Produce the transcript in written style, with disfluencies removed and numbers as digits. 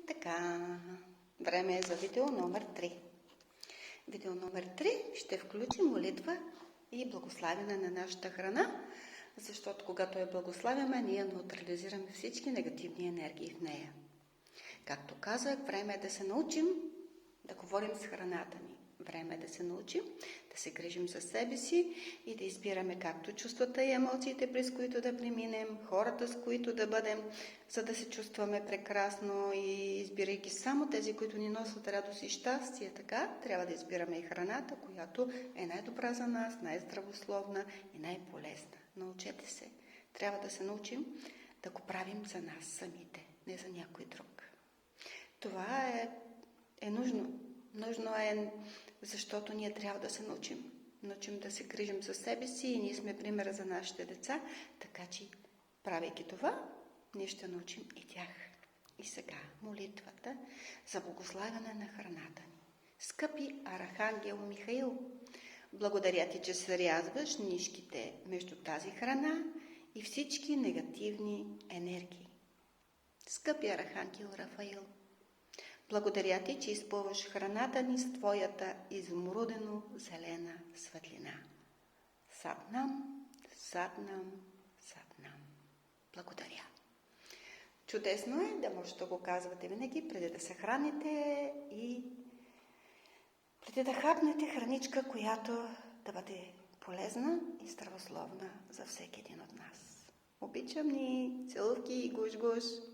така, време е за видео номер 3. Видео номер 3 ще включим молитва и благославяне на нашата храна, защото когато я благославяме, ние неутрализираме всички негативни енергии в нея. Както казах, време е да се научим да говорим с храната ни. Време е да се научим да се грижим за себе си и да избираме както чувствата и емоциите, през които да преминем, хората, с които да бъдем, за да се чувстваме прекрасно и избирайки само тези, които ни носят радост и щастие. Така трябва да избираме и храната, която е най-добра за нас, най-здравословна и най-полезна. Научете се. Трябва да се научим да го правим за нас самите, не за някой друг. Това е нужно. Нужно е, защото ние трябва да се научим. Научим да се грижим за себе си и ние сме пример за нашите деца, така че, правейки това, ние ще научим и тях. И сега молитвата за благославяне на храната ни. Скъпи Архангел Михаил, благодаря ти, че срязваш нишките между тази храна и всички негативни енергии. Скъпи Архангел Рафаил, благодаря ти, че изпълваш храната ни с твоята изумрудено-зелена светлина. Сатнам, сатнам, сатнам. Благодаря. Чудесно е да можете да го казвате винаги, преди да се храните и преди да хапнете храничка, която да бъде полезна и здравословна за всеки един от нас. Обичам ни, целувки и гуш-гуш.